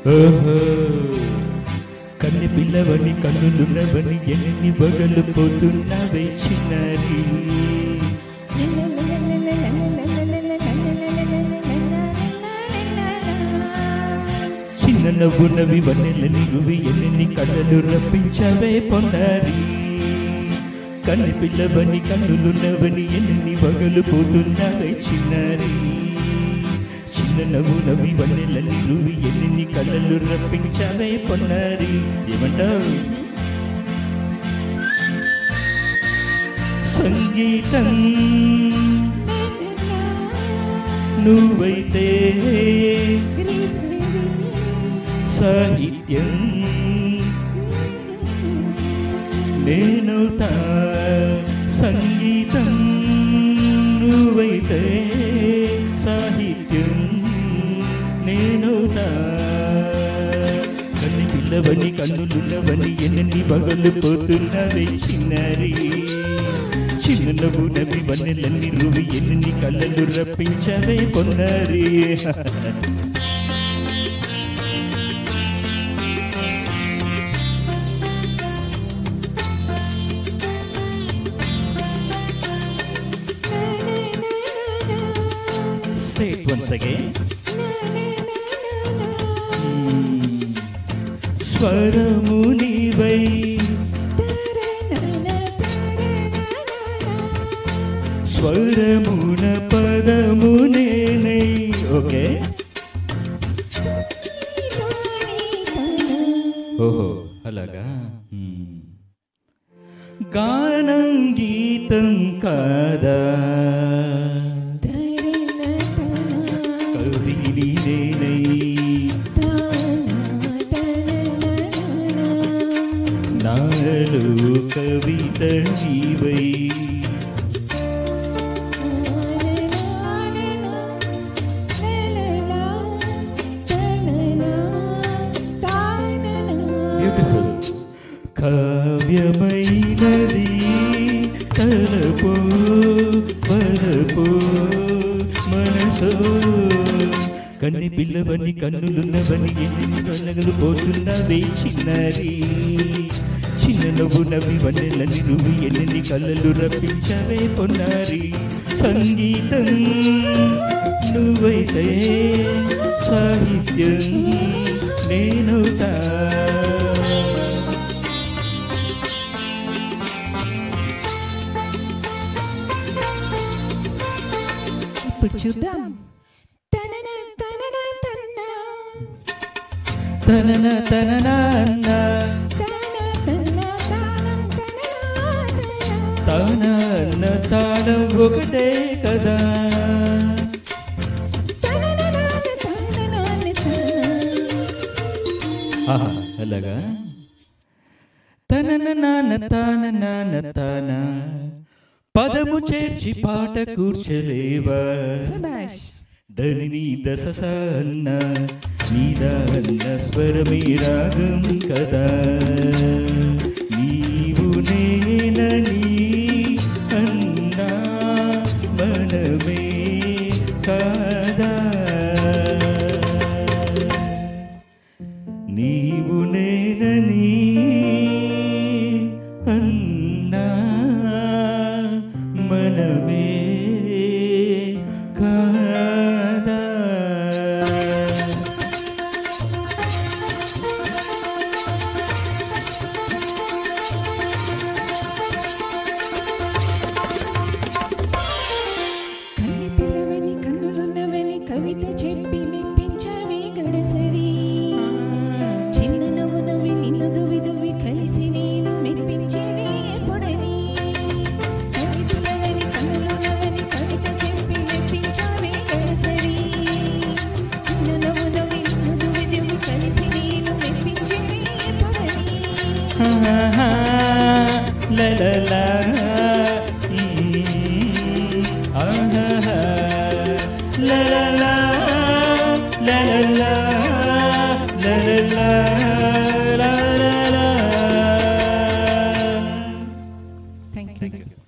ఓహో కన్ని పిల్లవని కన్నులున్నవని ఎన్ని బగలు పోతున్నవే చిన్నారి చిన్న నవ్వునవి వన్నెలని నువ్వు ఎన్ని కళ్ళలు రప్పించవే పొన్నారి కన్ని పిల్లవని కన్నులున్నవని ఎన్ని బగలు పోతున్నవే చిన్నారి చిన్న నవ్వునవి వన్నెలని నువ్వు ఎన్ని కళ్ళలు రప్పించవే పొన్నారి ఏమంటావు సంగీతం నువ్వైతే సాహిత్యం నేనవుతా సంగీతం నువ్వైతే సాహిత్యం నేనవుతా కన్ని పిల్లవని కన్నులున్నవని ఎన్ని బగలు పోతున్నవే చిన్నారి చిన్న నవ్వు నవ్వి వన్నెలన్నీ నువ్వు ఎన్ని కళ్ళలు రప్పించవే పొన్నారి Say it once again. స్వరము నీవై స్వరమున పదము నేనై ఓకే ఓహో అలాగా గానం గీతం కాదా కవిని నేనై నాలో కవిత నీవై బ్యూటిఫుల్ కావ్యమైనది తలపో వలపో మనసో కన్ని పిల్లవని కన్నులున్నవని ఎన్ని కళ్ళలు పోతున్నవే చిన్నారి చిన్న నవ్వు నవ్వి వన్నెలని నువ్వు ఎన్ని కళ్ళలు రప్పించవే పొన్నారి సంగీతం నువ్వైతే సాహిత్యం నేనవుతా ఇప్పుడు చూద్దాం తనన తనన తన తాళం ఒకటే కదా అలాగా తనన నాన్న తాన నాన్న తాన పదము చేర్చి పాట కూర్చలేవా ధనిని దశ సన్న నీదాన్న స్వరమే రాగం కదా నీవు నేనని అన్నా మనమే కాదా నీవు నేనని అన్నా మనమే కాదా కన్ని పిల్లవని కన్నులున్నవని కవిత చెప్పి మెప్పించవే గడసరి చిన్న నవ్వు నవ్వి నిన్ను దువి దువి కలిసి నేను మెప్పించేది ఎప్పుడని కన్ని పిల్లవని కన్నులున్నవని కవిత చెప్పి మెప్పించవే గడసరి చిన్న నవ్వు నవ్వి నిన్ను దువి దువి కలిసి నేను మెప్పించేది ఎప్పుడని la la la la la la la la la la la la. Thank you.